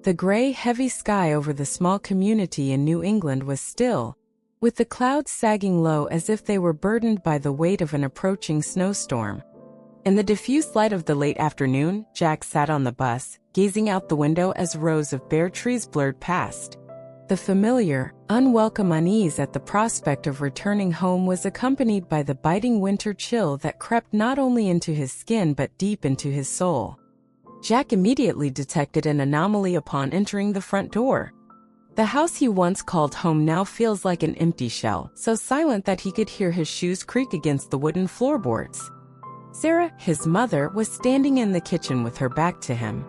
The gray, heavy sky over the small community in New England was still, with the clouds sagging low as if they were burdened by the weight of an approaching snowstorm. In the diffuse light of the late afternoon, Jack sat on the bus, gazing out the window as rows of bare trees blurred past. The familiar, unwelcome unease at the prospect of returning home was accompanied by the biting winter chill that crept not only into his skin but deep into his soul. Jack immediately detected an anomaly upon entering the front door. The house he once called home now feels like an empty shell, so silent that he could hear his shoes creak against the wooden floorboards. Sarah, his mother, was standing in the kitchen with her back to him.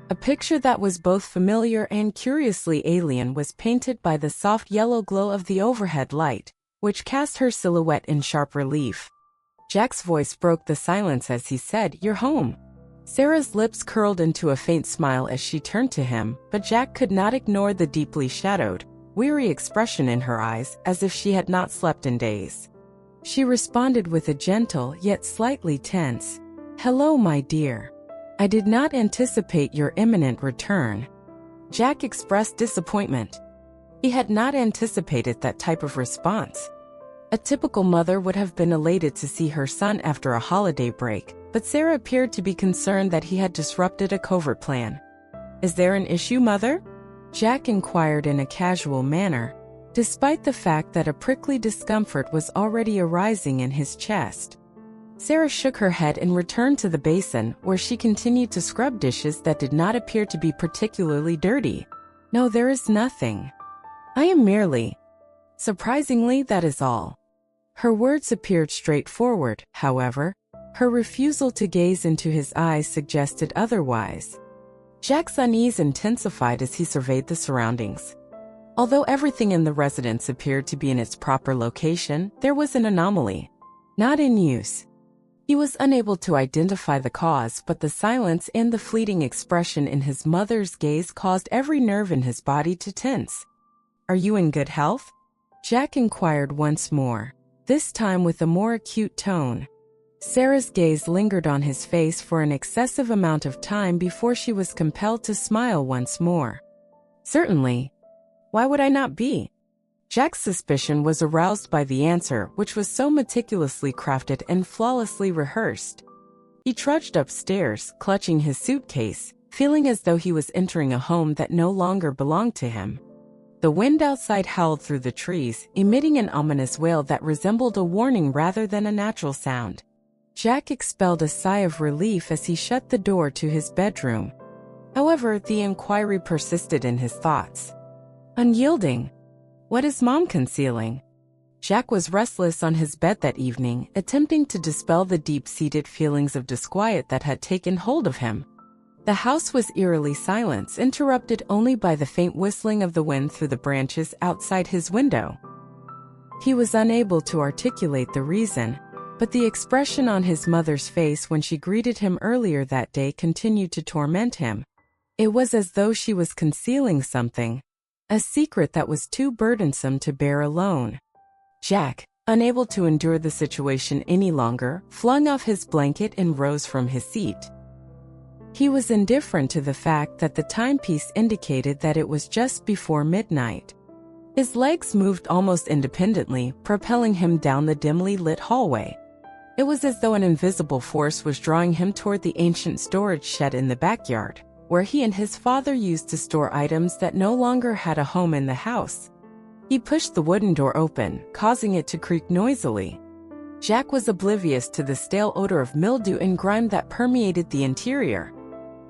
A picture that was both familiar and curiously alien was painted by the soft yellow glow of the overhead light, which cast her silhouette in sharp relief. Jack's voice broke the silence as he said, "You're home." Sarah's lips curled into a faint smile as she turned to him, but Jack could not ignore the deeply shadowed, weary expression in her eyes, as if she had not slept in days. She responded with a gentle yet slightly tense, "Hello, my dear. I did not anticipate your imminent return." Jack expressed disappointment. He had not anticipated that type of response. A typical mother would have been elated to see her son after a holiday break, but Sarah appeared to be concerned that he had disrupted a covert plan. "Is there an issue, Mother?" Jack inquired in a casual manner, despite the fact that a prickly discomfort was already arising in his chest. Sarah shook her head and returned to the basin, where she continued to scrub dishes that did not appear to be particularly dirty. "No, there is nothing. I am merely... Surprisingly, that is all." Her words appeared straightforward, however. Her refusal to gaze into his eyes suggested otherwise. Jack's unease intensified as he surveyed the surroundings. Although everything in the residence appeared to be in its proper location, there was an anomaly. Not in use. He was unable to identify the cause, but the silence and the fleeting expression in his mother's gaze caused every nerve in his body to tense. "Are you in good health?" Jack inquired once more, this time with a more acute tone. Sarah's gaze lingered on his face for an excessive amount of time before she was compelled to smile once more. "Certainly. Why would I not be?" Jack's suspicion was aroused by the answer, which was so meticulously crafted and flawlessly rehearsed. He trudged upstairs, clutching his suitcase, feeling as though he was entering a home that no longer belonged to him. The wind outside howled through the trees, emitting an ominous wail that resembled a warning rather than a natural sound. Jack expelled a sigh of relief as he shut the door to his bedroom. However, the inquiry persisted in his thoughts. Unyielding. What is Mom concealing? Jack was restless on his bed that evening, attempting to dispel the deep-seated feelings of disquiet that had taken hold of him. The house was eerily silent, interrupted only by the faint whistling of the wind through the branches outside his window. He was unable to articulate the reason, but the expression on his mother's face when she greeted him earlier that day continued to torment him. It was as though she was concealing something, a secret that was too burdensome to bear alone. Jack, unable to endure the situation any longer, flung off his blanket and rose from his seat. He was indifferent to the fact that the timepiece indicated that it was just before midnight. His legs moved almost independently, propelling him down the dimly lit hallway. It was as though an invisible force was drawing him toward the ancient storage shed in the backyard, where he and his father used to store items that no longer had a home in the house. He pushed the wooden door open, causing it to creak noisily. Jack was oblivious to the stale odor of mildew and grime that permeated the interior.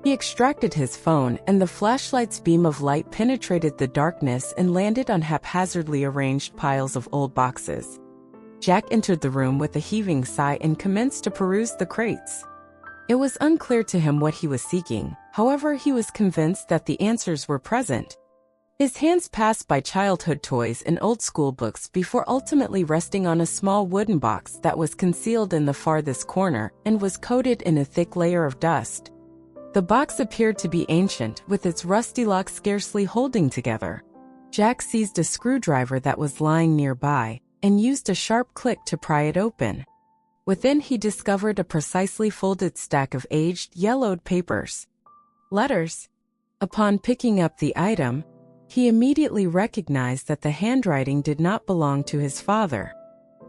He extracted his phone, and the flashlight's beam of light penetrated the darkness and landed on haphazardly arranged piles of old boxes. Jack entered the room with a heaving sigh and commenced to peruse the crates. It was unclear to him what he was seeking, however he was convinced that the answers were present. His hands passed by childhood toys and old school books before ultimately resting on a small wooden box that was concealed in the farthest corner and was coated in a thick layer of dust. The box appeared to be ancient, with its rusty lock scarcely holding together. Jack seized a screwdriver that was lying nearby and used a sharp click to pry it open. Within, he discovered a precisely folded stack of aged, yellowed papers. Letters. Upon picking up the item, he immediately recognized that the handwriting did not belong to his father.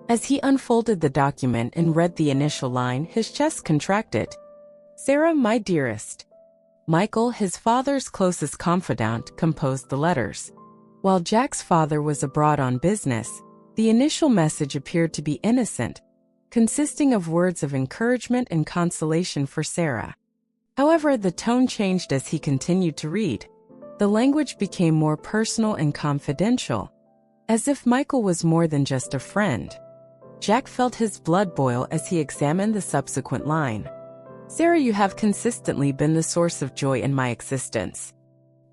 As he unfolded the document and read the initial line, his chest contracted. "Sarah, my dearest." Michael, his father's closest confidant, composed the letters. While Jack's father was abroad on business, the initial message appeared to be innocent, consisting of words of encouragement and consolation for Sarah. However, the tone changed as he continued to read. The language became more personal and confidential, as if Michael was more than just a friend. Jack felt his blood boil as he examined the subsequent line. "Sarah, you have consistently been the source of joy in my existence.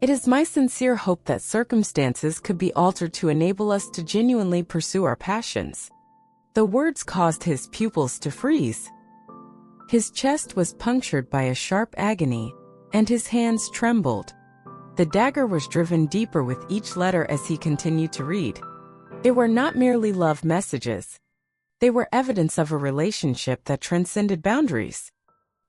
It is my sincere hope that circumstances could be altered to enable us to genuinely pursue our passions." The words caused his pupils to freeze. His chest was punctured by a sharp agony, and his hands trembled. The dagger was driven deeper with each letter as he continued to read. They were not merely love messages. They were evidence of a relationship that transcended boundaries.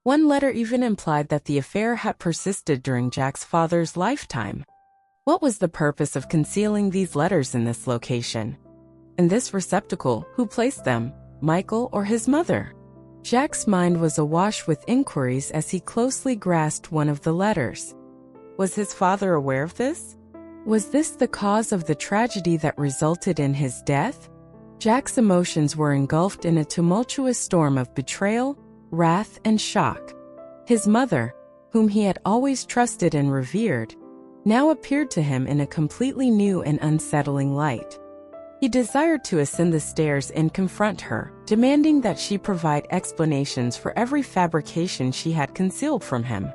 One letter even implied that the affair had persisted during Jack's father's lifetime. What was the purpose of concealing these letters in this location? In this receptacle, who placed them, Michael or his mother? Jack's mind was awash with inquiries as he closely grasped one of the letters. Was his father aware of this? Was this the cause of the tragedy that resulted in his death? Jack's emotions were engulfed in a tumultuous storm of betrayal, wrath, and shock. His mother, whom he had always trusted and revered, now appeared to him in a completely new and unsettling light. He desired to ascend the stairs and confront her, demanding that she provide explanations for every fabrication she had concealed from him.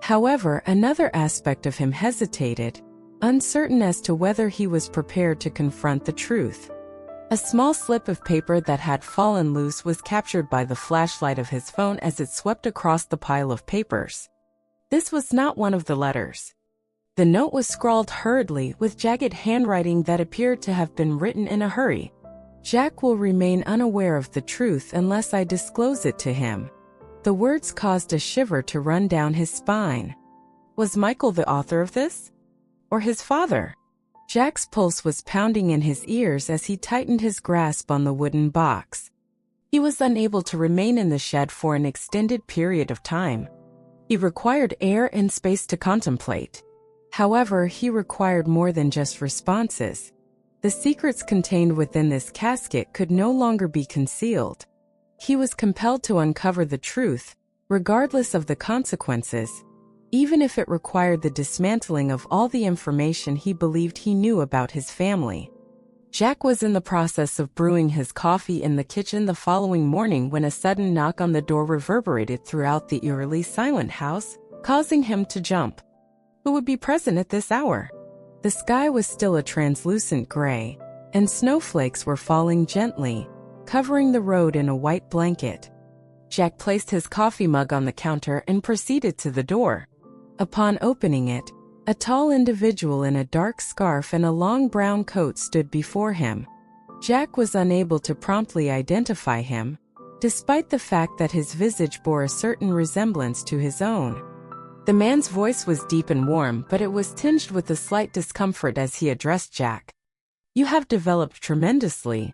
However, another aspect of him hesitated, uncertain as to whether he was prepared to confront the truth. A small slip of paper that had fallen loose was captured by the flashlight of his phone as it swept across the pile of papers. This was not one of the letters. The note was scrawled hurriedly with jagged handwriting that appeared to have been written in a hurry. "Jack will remain unaware of the truth unless I disclose it to him." The words caused a shiver to run down his spine. Was Michael the author of this? Or his father? Jack's pulse was pounding in his ears as he tightened his grasp on the wooden box. He was unable to remain in the shed for an extended period of time. He required air and space to contemplate. However, he required more than just responses. The secrets contained within this casket could no longer be concealed. He was compelled to uncover the truth, regardless of the consequences, even if it required the dismantling of all the information he believed he knew about his family. Jack was in the process of brewing his coffee in the kitchen the following morning when a sudden knock on the door reverberated throughout the eerily silent house, causing him to jump. Who would be present at this hour? The sky was still a translucent gray, and snowflakes were falling gently, covering the road in a white blanket. Jack placed his coffee mug on the counter and proceeded to the door. Upon opening it, a tall individual in a dark scarf and a long brown coat stood before him. Jack was unable to promptly identify him, despite the fact that his visage bore a certain resemblance to his own. The man's voice was deep and warm, but it was tinged with a slight discomfort as he addressed Jack. "You have developed tremendously.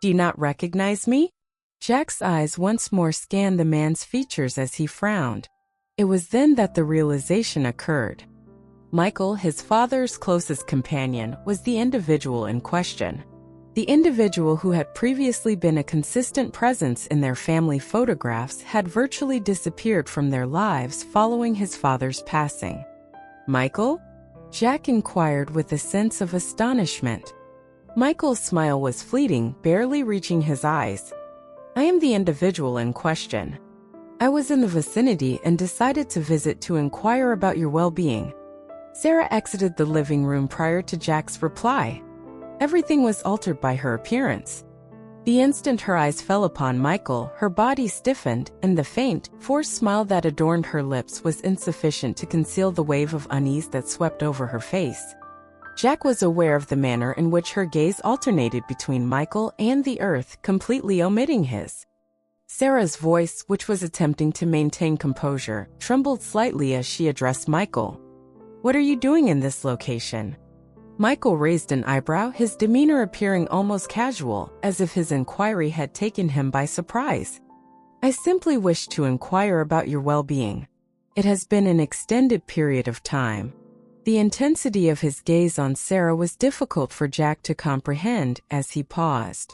Do you not recognize me?" Jack's eyes once more scanned the man's features as he frowned. It was then that the realization occurred. Michael, his father's closest companion, was the individual in question. The individual who had previously been a consistent presence in their family photographs had virtually disappeared from their lives following his father's passing. "Michael?" Jack inquired with a sense of astonishment. Michael's smile was fleeting, barely reaching his eyes. "I am the individual in question. I was in the vicinity and decided to visit to inquire about your well-being." Sarah exited the living room prior to Jack's reply. Everything was altered by her appearance. The instant her eyes fell upon Michael, her body stiffened, and the faint, forced smile that adorned her lips was insufficient to conceal the wave of unease that swept over her face. Jack was aware of the manner in which her gaze alternated between Michael and the earth, completely omitting his. Sarah's voice, which was attempting to maintain composure, trembled slightly as she addressed Michael. What are you doing in this location? Michael raised an eyebrow, his demeanor appearing almost casual, as if his inquiry had taken him by surprise. I simply wish to inquire about your well-being. It has been an extended period of time. The intensity of his gaze on Sarah was difficult for Jack to comprehend as he paused.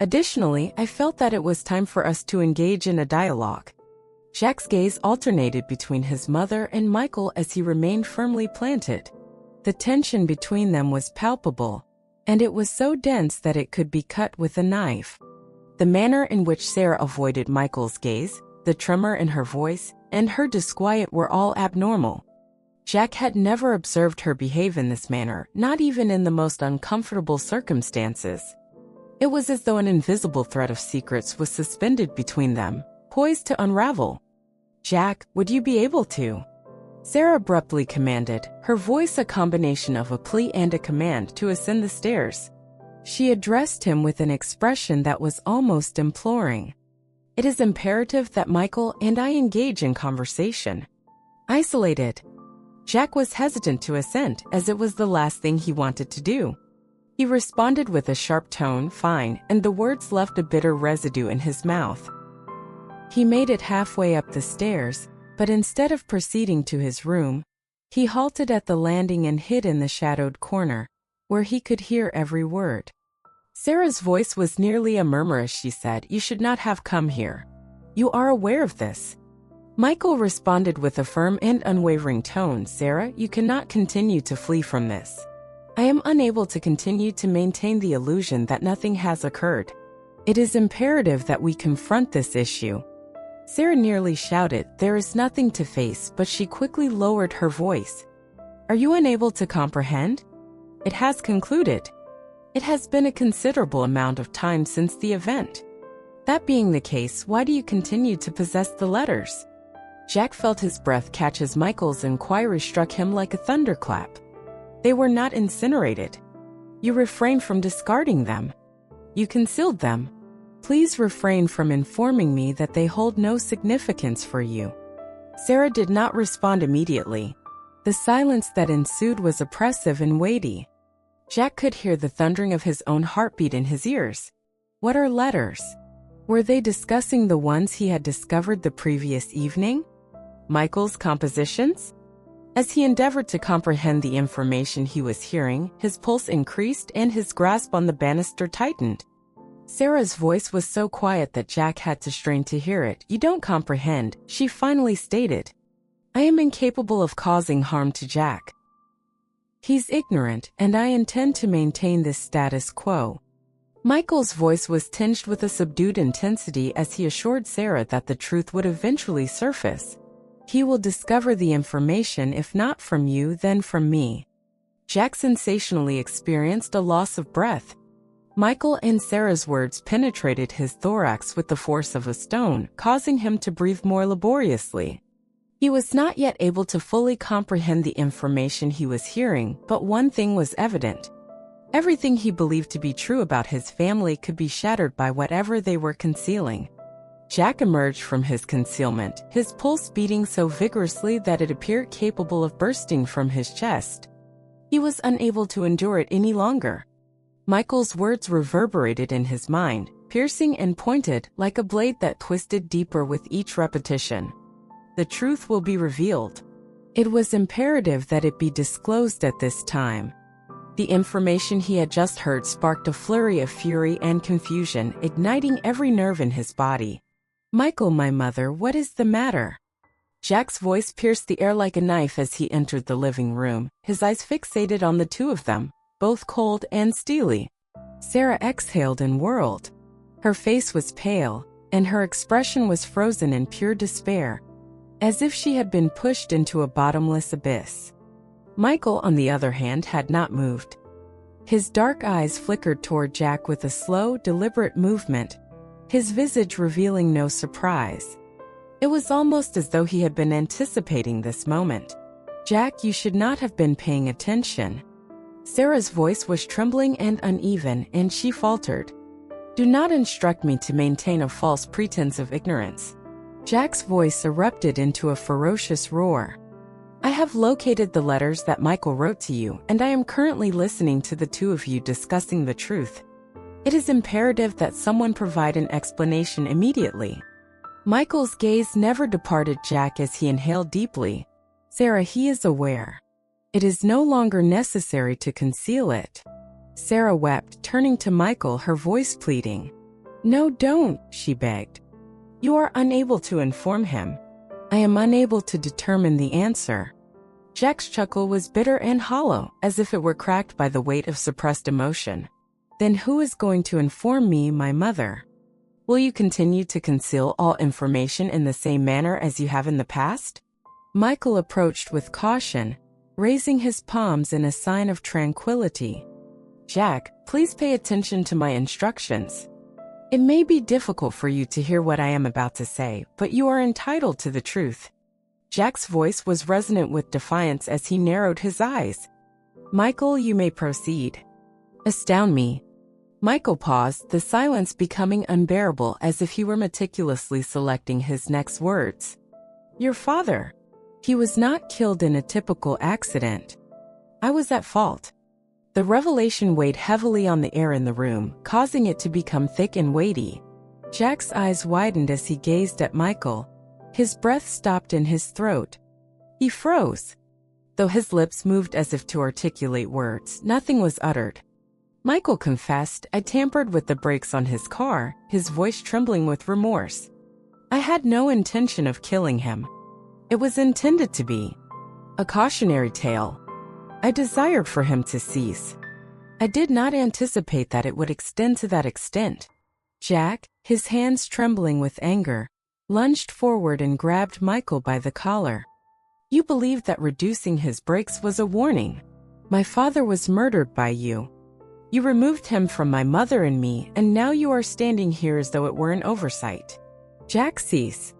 Additionally, I felt that it was time for us to engage in a dialogue. Jack's gaze alternated between his mother and Michael as he remained firmly planted. The tension between them was palpable, and it was so dense that it could be cut with a knife. The manner in which Sarah avoided Michael's gaze, the tremor in her voice, and her disquiet were all abnormal. Jack had never observed her behave in this manner, not even in the most uncomfortable circumstances. It was as though an invisible thread of secrets was suspended between them, poised to unravel. "Jack, would you be able to?" Sarah abruptly commanded, her voice a combination of a plea and a command, to ascend the stairs. She addressed him with an expression that was almost imploring. "It is imperative that Michael and I engage in conversation." Isolated. Jack was hesitant to assent, as it was the last thing he wanted to do. He responded with a sharp tone, "Fine," and the words left a bitter residue in his mouth. He made it halfway up the stairs, but instead of proceeding to his room, he halted at the landing and hid in the shadowed corner, where he could hear every word. Sarah's voice was nearly a murmur as she said, "You should not have come here. You are aware of this." Michael responded with a firm and unwavering tone, "Sarah, you cannot continue to flee from this. I am unable to continue to maintain the illusion that nothing has occurred. It is imperative that we confront this issue." Sarah nearly shouted, "There is nothing to face," but she quickly lowered her voice. "Are you unable to comprehend? It has concluded. It has been a considerable amount of time since the event. That being the case, why do you continue to possess the letters?" Jack felt his breath catch as Michael's inquiry struck him like a thunderclap. "They were not incinerated. You refrained from discarding them. You concealed them. Please refrain from informing me that they hold no significance for you." Sarah did not respond immediately. The silence that ensued was oppressive and weighty. Jack could hear the thundering of his own heartbeat in his ears. What are letters? Were they discussing the ones he had discovered the previous evening? Michael's compositions? As he endeavored to comprehend the information he was hearing, his pulse increased and his grasp on the banister tightened. Sarah's voice was so quiet that Jack had to strain to hear it. "You don't comprehend," she finally stated. "I am incapable of causing harm to Jack. He's ignorant, and I intend to maintain this status quo." Michael's voice was tinged with a subdued intensity as he assured Sarah that the truth would eventually surface. "He will discover the information, if not from you, then from me." Jack sensationally experienced a loss of breath. Michael and Sarah's words penetrated his thorax with the force of a stone, causing him to breathe more laboriously. He was not yet able to fully comprehend the information he was hearing, but one thing was evident. Everything he believed to be true about his family could be shattered by whatever they were concealing. Jack emerged from his concealment, his pulse beating so vigorously that it appeared capable of bursting from his chest. He was unable to endure it any longer. Michael's words reverberated in his mind, piercing and pointed, like a blade that twisted deeper with each repetition. "The truth will be revealed. It was imperative that it be disclosed at this time." The information he had just heard sparked a flurry of fury and confusion, igniting every nerve in his body. "Michael, my mother, what is the matter?" Jack's voice pierced the air like a knife as he entered the living room, his eyes fixated on the two of them, both cold and steely. Sarah exhaled and whirled. Her face was pale, and her expression was frozen in pure despair, as if she had been pushed into a bottomless abyss. Michael, on the other hand, had not moved. His dark eyes flickered toward Jack with a slow, deliberate movement, his visage revealing no surprise. It was almost as though he had been anticipating this moment. "Jack, you should not have been paying attention." Sarah's voice was trembling and uneven, and she faltered. "Do not instruct me to maintain a false pretense of ignorance." Jack's voice erupted into a ferocious roar. I have located the letters that Michael wrote to you, and I am currently listening to the two of you discussing the truth. It is imperative that someone provide an explanation immediately. Michael's gaze never departed Jack as he inhaled deeply. Sarah, he is aware. It is no longer necessary to conceal it. Sarah wept, turning to Michael, her voice pleading. No, don't, she begged. You are unable to inform him. I am unable to determine the answer. Jack's chuckle was bitter and hollow, as if it were cracked by the weight of suppressed emotion. Then who is going to inform me, my mother? Will you continue to conceal all information in the same manner as you have in the past? Michael approached with caution, raising his palms in a sign of tranquility. Jack, please pay attention to my instructions. It may be difficult for you to hear what I am about to say, but you are entitled to the truth. Jack's voice was resonant with defiance as he narrowed his eyes. Michael, you may proceed. Astound me. Michael paused, the silence becoming unbearable as if he were meticulously selecting his next words. Your father. He was not killed in a typical accident. I was at fault. The revelation weighed heavily on the air in the room, causing it to become thick and weighty. Jack's eyes widened as he gazed at Michael. His breath stopped in his throat. He froze. Though his lips moved as if to articulate words, nothing was uttered. Michael confessed, I tampered with the brakes on his car, his voice trembling with remorse. I had no intention of killing him. It was intended to be a cautionary tale. I desired for him to cease. I did not anticipate that it would extend to that extent. Jack, his hands trembling with anger, lunged forward and grabbed Michael by the collar. You believed that reducing his brakes was a warning. My father was murdered by you. You removed him from my mother and me, and now you are standing here as though it were an oversight. Jack, cease.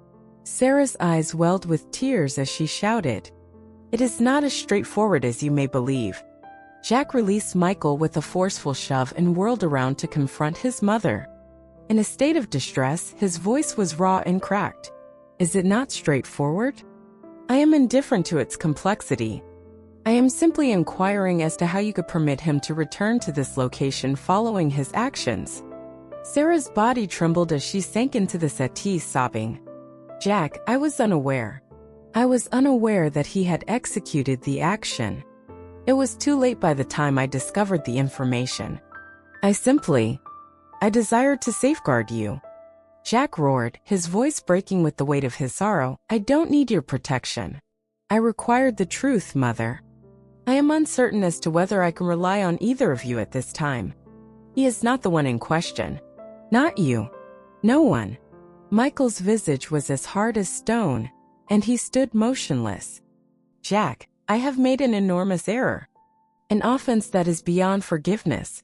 Sarah's eyes welled with tears as she shouted. It is not as straightforward as you may believe. Jack released Michael with a forceful shove and whirled around to confront his mother. In a state of distress, his voice was raw and cracked. Is it not straightforward? I am indifferent to its complexity. I am simply inquiring as to how you could permit him to return to this location following his actions. Sarah's body trembled as she sank into the settee, sobbing. Jack, I was unaware. I was unaware that he had executed the action. It was too late by the time I discovered the information. I desired to safeguard you. Jack roared, his voice breaking with the weight of his sorrow. I don't need your protection. I required the truth, Mother. I am uncertain as to whether I can rely on either of you at this time. He is not the one in question. Not you. No one. Michael's visage was as hard as stone, and he stood motionless. Jack, I have made an enormous error. An offense that is beyond forgiveness.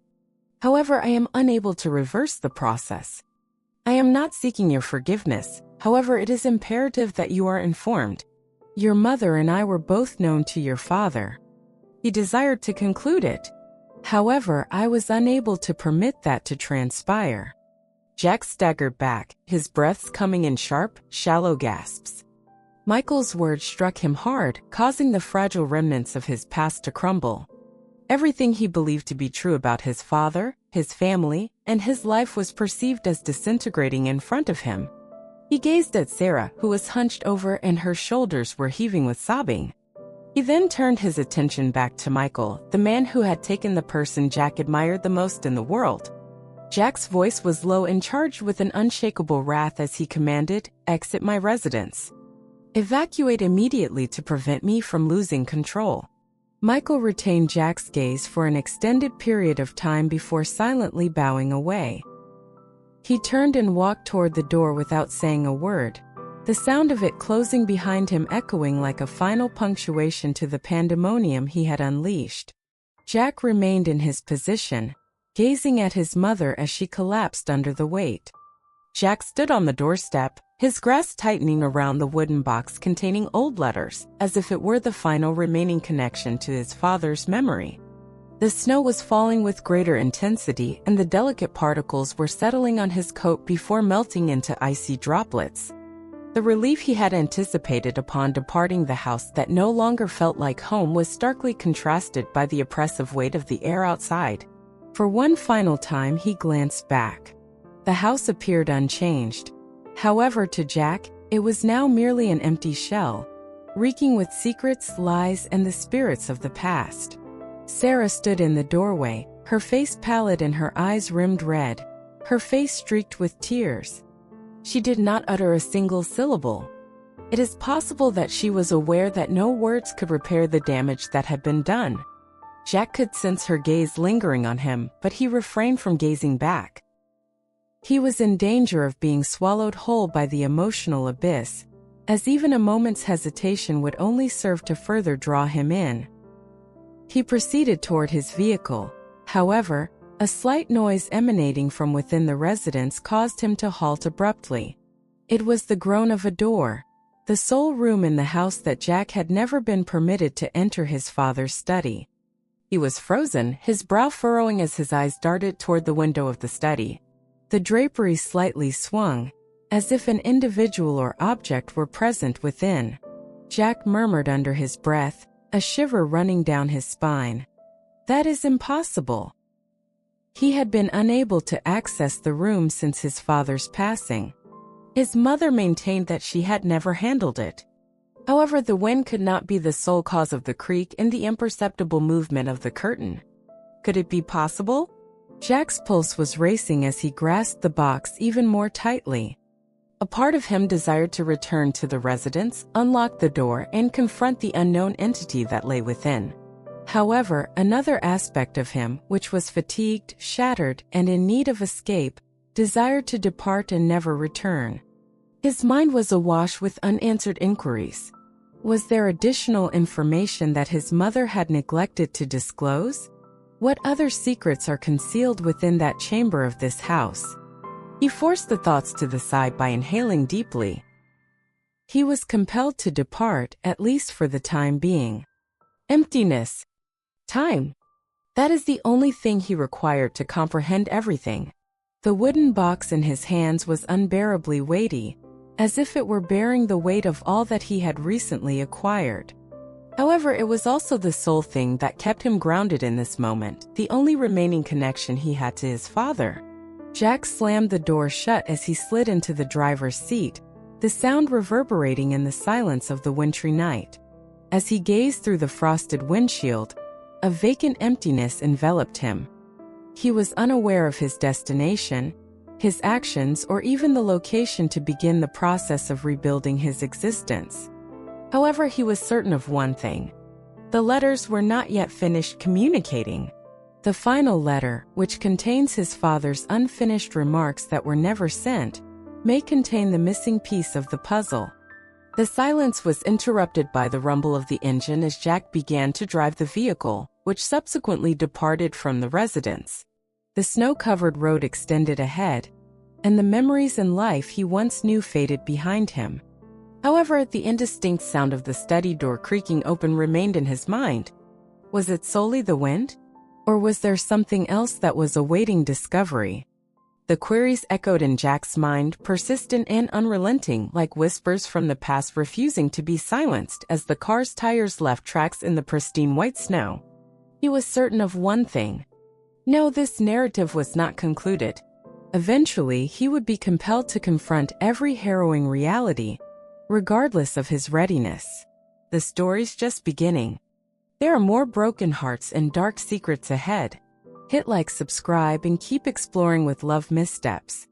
However, I am unable to reverse the process. I am not seeking your forgiveness. However, it is imperative that you are informed. Your mother and I were both known to your father. He desired to conclude it. However, I was unable to permit that to transpire. Jack staggered back, his breaths coming in sharp, shallow gasps. Michael's words struck him hard, causing the fragile remnants of his past to crumble. Everything he believed to be true about his father, his family, and his life was perceived as disintegrating in front of him. He gazed at Sarah, who was hunched over and her shoulders were heaving with sobbing. He then turned his attention back to Michael, the man who had taken the person Jack admired the most in the world. Jack's voice was low and charged with an unshakable wrath as he commanded, "Exit my residence. Evacuate immediately to prevent me from losing control." Michael retained Jack's gaze for an extended period of time before silently bowing away. He turned and walked toward the door without saying a word, the sound of it closing behind him echoing like a final punctuation to the pandemonium he had unleashed. Jack remained in his position, gazing at his mother as she collapsed under the weight. Jack stood on the doorstep, his grasp tightening around the wooden box containing old letters, as if it were the final remaining connection to his father's memory. The snow was falling with greater intensity, and the delicate particles were settling on his coat before melting into icy droplets. The relief he had anticipated upon departing the house that no longer felt like home was starkly contrasted by the oppressive weight of the air outside. For one final time he glanced back. The house appeared unchanged. However, to Jack, it was now merely an empty shell, reeking with secrets, lies, and the spirits of the past. Sarah stood in the doorway, her face pallid and her eyes rimmed red, her face streaked with tears. She did not utter a single syllable. It is possible that she was aware that no words could repair the damage that had been done. Jack could sense her gaze lingering on him, but he refrained from gazing back. He was in danger of being swallowed whole by the emotional abyss, as even a moment's hesitation would only serve to further draw him in. He proceeded toward his vehicle. However, a slight noise emanating from within the residence caused him to halt abruptly. It was the groan of a door, the sole room in the house that Jack had never been permitted to enter his father's study. He was frozen, his brow furrowing as his eyes darted toward the window of the study. The drapery slightly swung, as if an individual or object were present within. Jack murmured under his breath, a shiver running down his spine. "That is impossible." He had been unable to access the room since his father's passing. His mother maintained that she had never handled it. However, the wind could not be the sole cause of the creak and the imperceptible movement of the curtain. Could it be possible? Jack's pulse was racing as he grasped the box even more tightly. A part of him desired to return to the residence, unlock the door, and confront the unknown entity that lay within. However, another aspect of him, which was fatigued, shattered, and in need of escape, desired to depart and never return. His mind was awash with unanswered inquiries. Was there additional information that his mother had neglected to disclose? What other secrets are concealed within that chamber of this house? He forced the thoughts to the side by inhaling deeply. He was compelled to depart, at least for the time being. Emptiness. Time. That is the only thing he required to comprehend everything. The wooden box in his hands was unbearably weighty, as if it were bearing the weight of all that he had recently acquired. However, it was also the sole thing that kept him grounded in this moment, the only remaining connection he had to his father. Jack slammed the door shut as he slid into the driver's seat, the sound reverberating in the silence of the wintry night. As he gazed through the frosted windshield, a vacant emptiness enveloped him. He was unaware of his destination, his actions, or even the location to begin the process of rebuilding his existence. However, he was certain of one thing. The letters were not yet finished communicating. The final letter, which contains his father's unfinished remarks that were never sent, may contain the missing piece of the puzzle. The silence was interrupted by the rumble of the engine as Jack began to drive the vehicle, which subsequently departed from the residence. The snow-covered road extended ahead, and the memories and life he once knew faded behind him. However, the indistinct sound of the study door creaking open remained in his mind. Was it solely the wind? Or was there something else that was awaiting discovery? The queries echoed in Jack's mind, persistent and unrelenting, like whispers from the past refusing to be silenced as the car's tires left tracks in the pristine white snow. He was certain of one thing. No, this narrative was not concluded. Eventually, he would be compelled to confront every harrowing reality, regardless of his readiness. The story's just beginning. There are more broken hearts and dark secrets ahead. Hit like, subscribe, and keep exploring with Love Missteps.